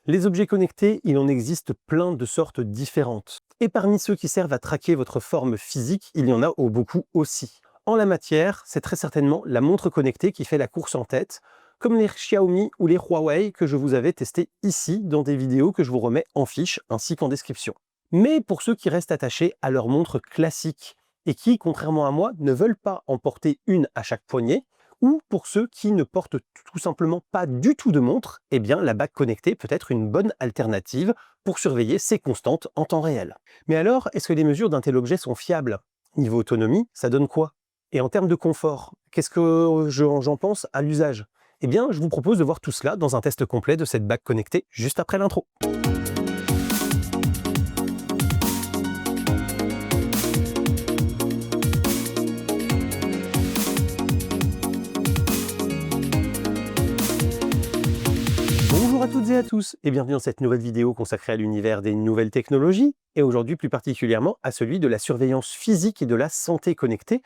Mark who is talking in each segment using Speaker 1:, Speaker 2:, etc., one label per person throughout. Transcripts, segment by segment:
Speaker 1: Les objets connectés, il en existe plein de sortes différentes. Et parmi ceux qui servent à traquer votre forme physique, il y en a beaucoup aussi. En la matière, c'est très certainement la montre connectée qui fait la course en tête, comme les Xiaomi ou les Huawei que je vous avais testés ici dans des vidéos que je vous remets en fiche ainsi qu'en description. Mais pour ceux qui restent attachés à leur montre classique et qui, contrairement à moi, ne veulent pas en porter une à chaque poignet, ou pour ceux qui ne portent tout simplement pas du tout de montre, eh bien la bague connectée peut être une bonne alternative pour surveiller ses constantes en temps réel. Mais alors, est-ce que les mesures d'un tel objet sont fiables? Niveau autonomie, ça donne quoi? Et en termes de confort, qu'est-ce que j'en pense à l'usage? Eh bien, je vous propose de voir tout cela dans un test complet de cette bague connectée juste après l'intro. Bonjour à toutes et à tous et bienvenue dans cette nouvelle vidéo consacrée à l'univers des nouvelles technologies et aujourd'hui plus particulièrement à celui de la surveillance physique et de la santé connectée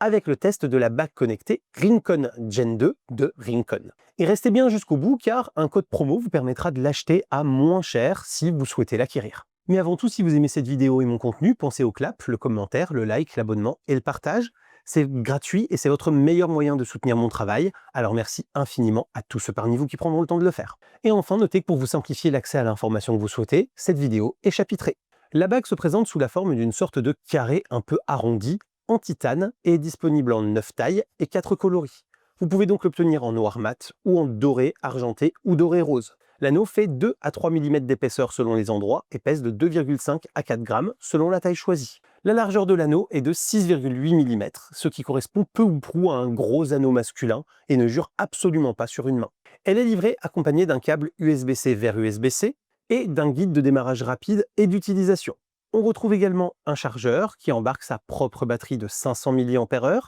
Speaker 1: avec le test de la bague connectée Rincon Gen 2 de Rincon. Et restez bien jusqu'au bout car un code promo vous permettra de l'acheter à moins cher si vous souhaitez l'acquérir. Mais avant tout, si vous aimez cette vidéo et mon contenu, pensez au clap, le commentaire, le like, l'abonnement et le partage. C'est gratuit et c'est votre meilleur moyen de soutenir mon travail, alors merci infiniment à tous ceux parmi vous qui prendront le temps de le faire. Et enfin, notez que pour vous simplifier l'accès à l'information que vous souhaitez, cette vidéo est chapitrée. La bague se présente sous la forme d'une sorte de carré un peu arrondi, en titane, et est disponible en 9 tailles et 4 coloris. Vous pouvez donc l'obtenir en noir mat, ou en doré, argenté ou doré rose. L'anneau fait 2 à 3 mm d'épaisseur selon les endroits et pèse de 2,5 à 4 grammes selon la taille choisie. La largeur de l'anneau est de 6,8 mm, ce qui correspond peu ou prou à un gros anneau masculin et ne jure absolument pas sur une main. Elle est livrée accompagnée d'un câble USB-C vers USB-C et d'un guide de démarrage rapide et d'utilisation. On retrouve également un chargeur qui embarque sa propre batterie de 500 mAh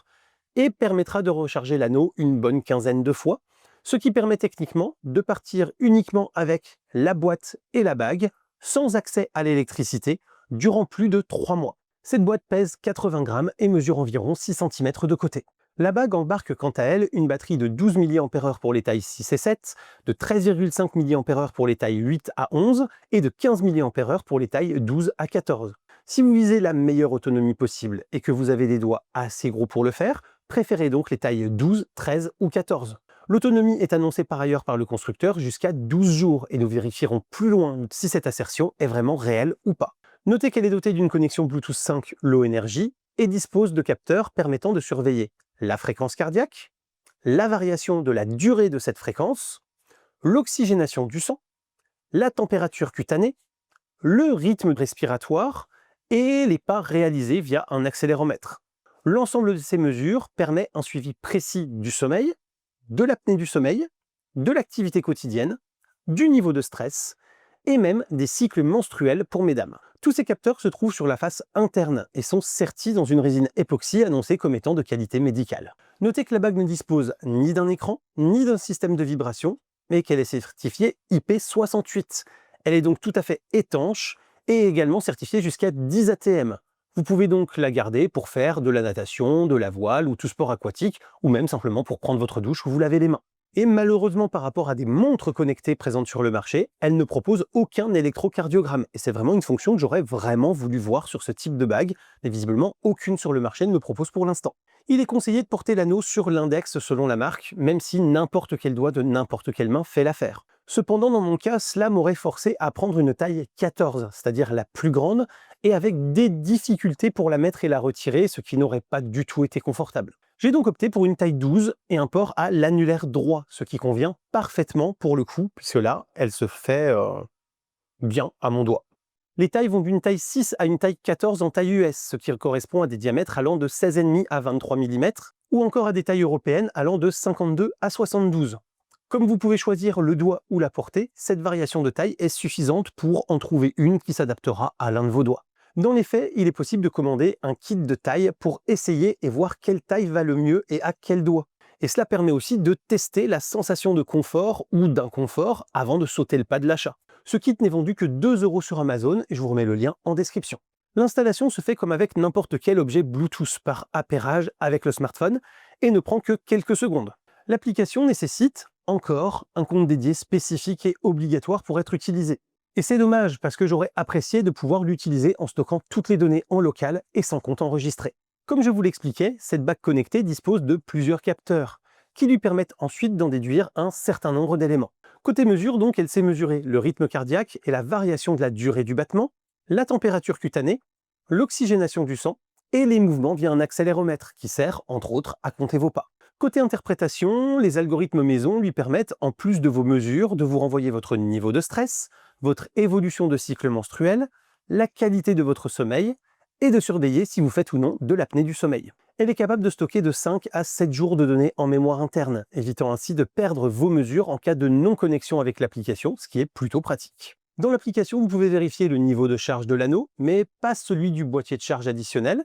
Speaker 1: et permettra de recharger l'anneau une bonne quinzaine de fois, ce qui permet techniquement de partir uniquement avec la boîte et la bague, sans accès à l'électricité, durant plus de 3 mois. Cette boîte pèse 80 grammes et mesure environ 6 cm de côté. La bague embarque quant à elle une batterie de 12 mAh pour les tailles 6 et 7, de 13,5 mAh pour les tailles 8 à 11 et de 15 mAh pour les tailles 12 à 14. Si vous visez la meilleure autonomie possible et que vous avez des doigts assez gros pour le faire, préférez donc les tailles 12, 13 ou 14. L'autonomie est annoncée par ailleurs par le constructeur jusqu'à 12 jours et nous vérifierons plus loin si cette assertion est vraiment réelle ou pas. Notez qu'elle est dotée d'une connexion Bluetooth 5 Low Energy et dispose de capteurs permettant de surveiller la fréquence cardiaque, la variation de la durée de cette fréquence, l'oxygénation du sang, la température cutanée, le rythme respiratoire et les pas réalisés via un accéléromètre. L'ensemble de ces mesures permet un suivi précis du sommeil, de l'apnée du sommeil, de l'activité quotidienne, du niveau de stress et même des cycles menstruels pour mesdames. Tous ces capteurs se trouvent sur la face interne et sont sertis dans une résine époxy annoncée comme étant de qualité médicale. Notez que la bague ne dispose ni d'un écran, ni d'un système de vibration, mais qu'elle est certifiée IP68. Elle est donc tout à fait étanche et également certifiée jusqu'à 10 ATM. Vous pouvez donc la garder pour faire de la natation, de la voile ou tout sport aquatique, ou même simplement pour prendre votre douche ou vous laver les mains. Et malheureusement, par rapport à des montres connectées présentes sur le marché, elle ne propose aucun électrocardiogramme. Et c'est vraiment une fonction que j'aurais vraiment voulu voir sur ce type de bague, mais visiblement aucune sur le marché ne le propose pour l'instant. Il est conseillé de porter l'anneau sur l'index selon la marque, même si n'importe quel doigt de n'importe quelle main fait l'affaire. Cependant, dans mon cas, cela m'aurait forcé à prendre une taille 14, c'est-à-dire la plus grande, et avec des difficultés pour la mettre et la retirer, ce qui n'aurait pas du tout été confortable. J'ai donc opté pour une taille 12 et un port à l'annulaire droit, ce qui convient parfaitement pour le coup, puisque là, elle se fait bien à mon doigt. Les tailles vont d'une taille 6 à une taille 14 en taille US, ce qui correspond à des diamètres allant de 16,5 à 23 mm, ou encore à des tailles européennes allant de 52 à 72. Comme vous pouvez choisir le doigt ou la portée, cette variation de taille est suffisante pour en trouver une qui s'adaptera à l'un de vos doigts. Dans les faits, il est possible de commander un kit de taille pour essayer et voir quelle taille va le mieux et à quel doigt. Et cela permet aussi de tester la sensation de confort ou d'inconfort avant de sauter le pas de l'achat. Ce kit n'est vendu que 2 € sur Amazon et je vous remets le lien en description. L'installation se fait comme avec n'importe quel objet Bluetooth par appairage avec le smartphone et ne prend que quelques secondes. L'application nécessite encore un compte dédié spécifique et obligatoire pour être utilisé. Et c'est dommage parce que j'aurais apprécié de pouvoir l'utiliser en stockant toutes les données en local et sans compte enregistré. Comme je vous l'expliquais, cette bague connectée dispose de plusieurs capteurs qui lui permettent ensuite d'en déduire un certain nombre d'éléments. Côté mesure, donc, elle sait mesurer le rythme cardiaque et la variation de la durée du battement, la température cutanée, l'oxygénation du sang et les mouvements via un accéléromètre qui sert, entre autres, à compter vos pas. Côté interprétation, les algorithmes maison lui permettent, en plus de vos mesures, de vous renvoyer votre niveau de stress, votre évolution de cycle menstruel, la qualité de votre sommeil et de surveiller si vous faites ou non de l'apnée du sommeil. Elle est capable de stocker de 5 à 7 jours de données en mémoire interne, évitant ainsi de perdre vos mesures en cas de non-connexion avec l'application, ce qui est plutôt pratique. Dans l'application, vous pouvez vérifier le niveau de charge de l'anneau, mais pas celui du boîtier de charge additionnel,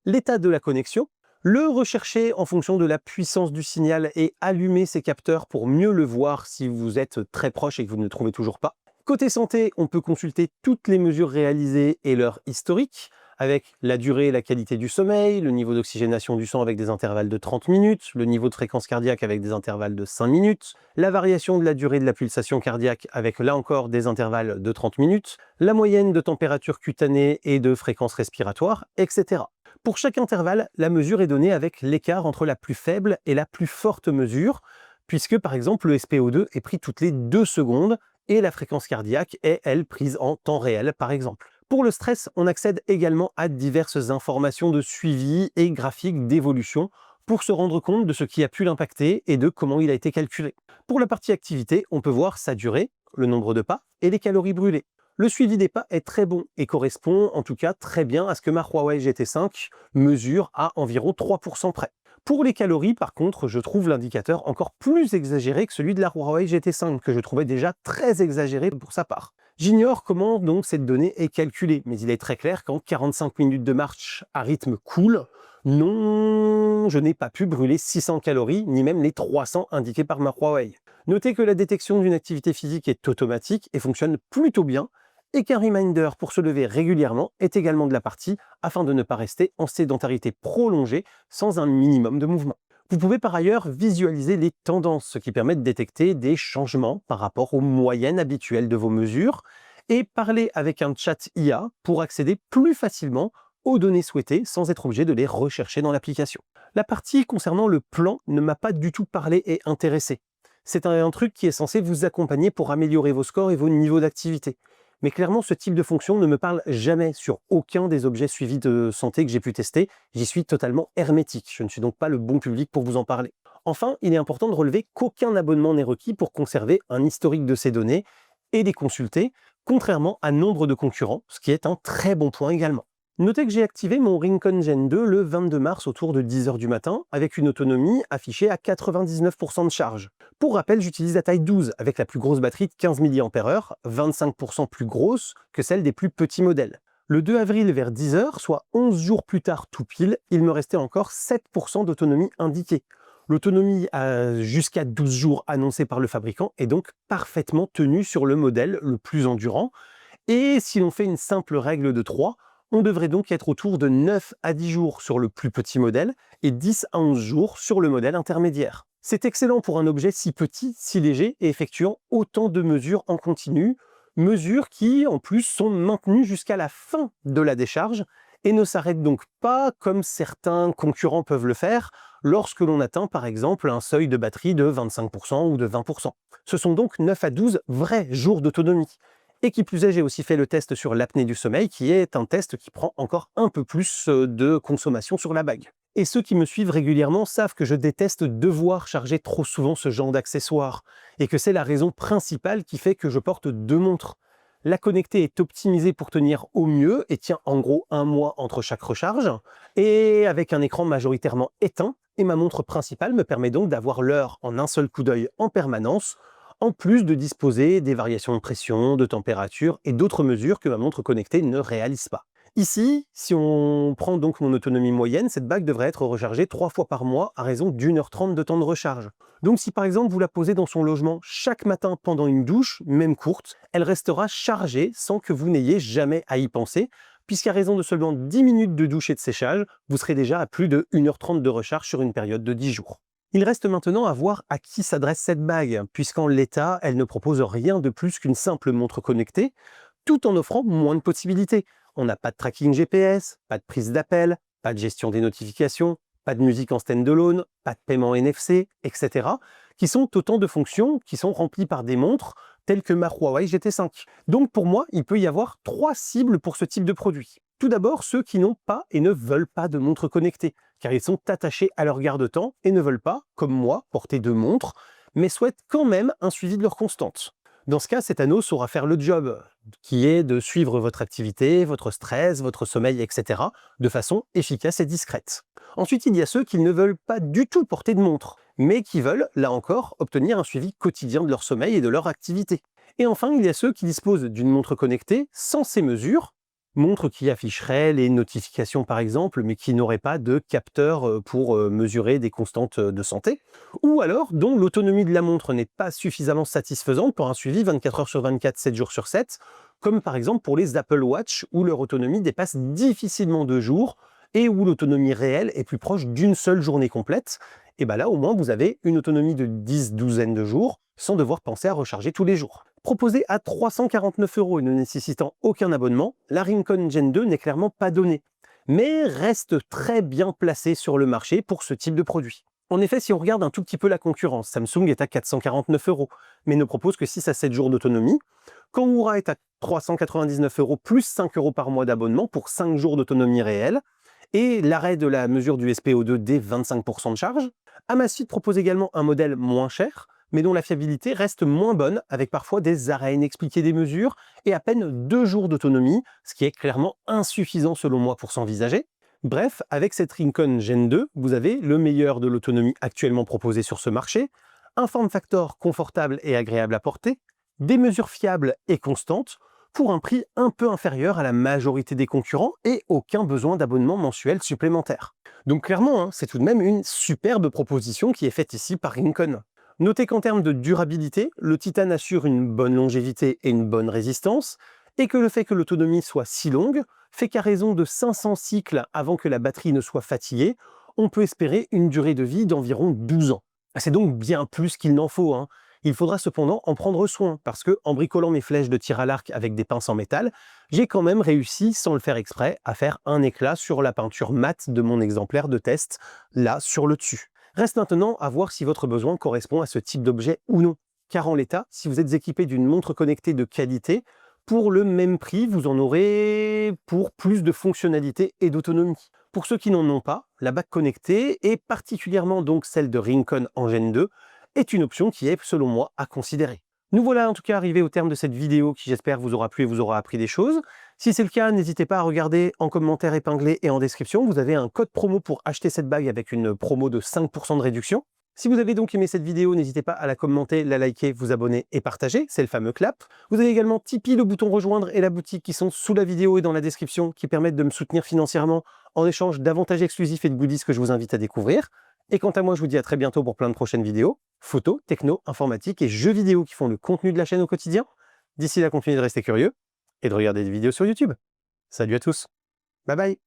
Speaker 1: l'état de la connexion, le rechercher en fonction de la puissance du signal et allumer ces capteurs pour mieux le voir si vous êtes très proche et que vous ne le trouvez toujours pas. Côté santé, on peut consulter toutes les mesures réalisées et leur historique, avec la durée et la qualité du sommeil, le niveau d'oxygénation du sang avec des intervalles de 30 minutes, le niveau de fréquence cardiaque avec des intervalles de 5 minutes, la variation de la durée de la pulsation cardiaque avec là encore des intervalles de 30 minutes, la moyenne de température cutanée et de fréquence respiratoire, etc. Pour chaque intervalle, la mesure est donnée avec l'écart entre la plus faible et la plus forte mesure, puisque par exemple le SpO2 est pris toutes les 2 secondes et la fréquence cardiaque est, elle, prise en temps réel par exemple. Pour le stress, on accède également à diverses informations de suivi et graphiques d'évolution pour se rendre compte de ce qui a pu l'impacter et de comment il a été calculé. Pour la partie activité, on peut voir sa durée, le nombre de pas et les calories brûlées. Le suivi des pas est très bon et correspond en tout cas très bien à ce que ma Huawei GT5 mesure à environ 3% près. Pour les calories, par contre, je trouve l'indicateur encore plus exagéré que celui de la Huawei GT5, que je trouvais déjà très exagéré pour sa part. J'ignore comment donc cette donnée est calculée, mais il est très clair qu'en 45 minutes de marche à rythme cool, non, je n'ai pas pu brûler 600 calories, ni même les 300 indiquées par ma Huawei. Notez que la détection d'une activité physique est automatique et fonctionne plutôt bien, et qu'un reminder pour se lever régulièrement est également de la partie, afin de ne pas rester en sédentarité prolongée sans un minimum de mouvement. Vous pouvez par ailleurs visualiser les tendances, ce qui permet de détecter des changements par rapport aux moyennes habituelles de vos mesures, et parler avec un chat IA pour accéder plus facilement aux données souhaitées sans être obligé de les rechercher dans l'application. La partie concernant le plan ne m'a pas du tout parlé et intéressé. C'est un truc qui est censé vous accompagner pour améliorer vos scores et vos niveaux d'activité. Mais clairement, ce type de fonction ne me parle jamais sur aucun des objets suivis de santé que j'ai pu tester. J'y suis totalement hermétique. Je ne suis donc pas le bon public pour vous en parler. Enfin, il est important de relever qu'aucun abonnement n'est requis pour conserver un historique de ces données et les consulter, contrairement à nombre de concurrents, ce qui est un très bon point également. Notez que j'ai activé mon Rincon Gen 2 le 22 mars autour de 10 h du matin, avec une autonomie affichée à 99% de charge. Pour rappel, j'utilise la taille 12, avec la plus grosse batterie de 15 mAh, 25% plus grosse que celle des plus petits modèles. Le 2 avril vers 10 h, soit 11 jours plus tard tout pile, il me restait encore 7% d'autonomie indiquée. L'autonomie jusqu'à 12 jours annoncée par le fabricant est donc parfaitement tenue sur le modèle le plus endurant. Et si l'on fait une simple règle de 3, on devrait donc être autour de 9 à 10 jours sur le plus petit modèle et 10 à 11 jours sur le modèle intermédiaire. C'est excellent pour un objet si petit, si léger et effectuant autant de mesures en continu, mesures qui en plus sont maintenues jusqu'à la fin de la décharge et ne s'arrêtent donc pas comme certains concurrents peuvent le faire lorsque l'on atteint par exemple un seuil de batterie de 25% ou de 20%. Ce sont donc 9 à 12 vrais jours d'autonomie. Et qui plus est, j'ai aussi fait le test sur l'apnée du sommeil, qui est un test qui prend encore un peu plus de consommation sur la bague. Et ceux qui me suivent régulièrement savent que je déteste devoir charger trop souvent ce genre d'accessoires, et que c'est la raison principale qui fait que je porte 2 montres. La connectée est optimisée pour tenir au mieux, et tient en gros 1 mois entre chaque recharge, et avec un écran majoritairement éteint, et ma montre principale me permet donc d'avoir l'heure en un seul coup d'œil en permanence, en plus de disposer des variations de pression, de température et d'autres mesures que ma montre connectée ne réalise pas. Ici, si on prend donc mon autonomie moyenne, cette bague devrait être rechargée 3 fois par mois à raison d'1 h 30 de temps de recharge. Donc si par exemple vous la posez dans son logement chaque matin pendant une douche, même courte, elle restera chargée sans que vous n'ayez jamais à y penser, puisqu'à raison de seulement 10 minutes de douche et de séchage, vous serez déjà à plus de 1 h 30 de recharge sur une période de 10 jours. Il reste maintenant à voir à qui s'adresse cette bague, puisqu'en l'état, elle ne propose rien de plus qu'une simple montre connectée, tout en offrant moins de possibilités. On n'a pas de tracking GPS, pas de prise d'appel, pas de gestion des notifications, pas de musique en stand-alone, pas de paiement NFC, etc., qui sont autant de fonctions qui sont remplies par des montres telles que ma Huawei GT5. Donc pour moi, il peut y avoir 3 cibles pour ce type de produit. Tout d'abord, ceux qui n'ont pas et ne veulent pas de montre connectée, car ils sont attachés à leur garde-temps et ne veulent pas, comme moi, porter de montre, mais souhaitent quand même un suivi de leur constante. Dans ce cas, cet anneau saura faire le job, qui est de suivre votre activité, votre stress, votre sommeil, etc., de façon efficace et discrète. Ensuite, il y a ceux qui ne veulent pas du tout porter de montre, mais qui veulent, là encore, obtenir un suivi quotidien de leur sommeil et de leur activité. Et enfin, il y a ceux qui disposent d'une montre connectée sans ces mesures, montre qui afficherait les notifications par exemple, mais qui n'aurait pas de capteur pour mesurer des constantes de santé, ou alors dont l'autonomie de la montre n'est pas suffisamment satisfaisante pour un suivi 24 heures sur 24, 7 jours sur 7, comme par exemple pour les Apple Watch, où leur autonomie dépasse difficilement 2 jours, et où l'autonomie réelle est plus proche d'une seule journée complète. Et bien là, au moins, vous avez une autonomie de 10 douzaines de jours, sans devoir penser à recharger tous les jours. Proposée à 349 € et ne nécessitant aucun abonnement, la Rincon Gen 2 n'est clairement pas donnée, mais reste très bien placée sur le marché pour ce type de produit. En effet, si on regarde un tout petit peu la concurrence, Samsung est à 449 €, mais ne propose que 6 à 7 jours d'autonomie. Kangourou est à 399 € plus 5 € par mois d'abonnement pour 5 jours d'autonomie réelle, et l'arrêt de la mesure du SPO2 dès 25% de charge. Amazfit propose également un modèle moins cher, mais dont la fiabilité reste moins bonne, avec parfois des arrêts inexpliqués des mesures et à peine 2 jours d'autonomie, ce qui est clairement insuffisant selon moi pour s'envisager. Bref, avec cette Rincon Gen 2, vous avez le meilleur de l'autonomie actuellement proposée sur ce marché, un form factor confortable et agréable à porter, des mesures fiables et constantes, pour un prix un peu inférieur à la majorité des concurrents et aucun besoin d'abonnement mensuel supplémentaire. Donc clairement, c'est tout de même une superbe proposition qui est faite ici par Rincon. Notez qu'en termes de durabilité, le titane assure une bonne longévité et une bonne résistance, et que le fait que l'autonomie soit si longue fait qu'à raison de 500 cycles avant que la batterie ne soit fatiguée, on peut espérer une durée de vie d'environ 12 ans. C'est donc bien plus qu'il n'en faut. Il faudra cependant en prendre soin, parce que en bricolant mes flèches de tir à l'arc avec des pinces en métal, j'ai quand même réussi, sans le faire exprès, à faire un éclat sur la peinture mate de mon exemplaire de test, là, sur le dessus. Reste maintenant à voir si votre besoin correspond à ce type d'objet ou non. Car en l'état, si vous êtes équipé d'une montre connectée de qualité, pour le même prix, vous en aurez pour plus de fonctionnalité et d'autonomie. Pour ceux qui n'en ont pas, la bague connectée, et particulièrement donc celle de Rincon en Gen 2, est une option qui est, selon moi, à considérer. Nous voilà en tout cas arrivés au terme de cette vidéo qui, j'espère, vous aura plu et vous aura appris des choses. Si c'est le cas, n'hésitez pas à regarder en commentaire épinglé et en description. Vous avez un code promo pour acheter cette bague avec une promo de 5% de réduction. Si vous avez donc aimé cette vidéo, n'hésitez pas à la commenter, la liker, vous abonner et partager, c'est le fameux clap. Vous avez également Tipeee, le bouton rejoindre et la boutique qui sont sous la vidéo et dans la description qui permettent de me soutenir financièrement en échange d'avantages exclusifs et de goodies que je vous invite à découvrir. Et quant à moi, je vous dis à très bientôt pour plein de prochaines vidéos, photos, techno, informatique et jeux vidéo qui font le contenu de la chaîne au quotidien. D'ici là, continuez de rester curieux et de regarder des vidéos sur YouTube. Salut à tous, bye bye.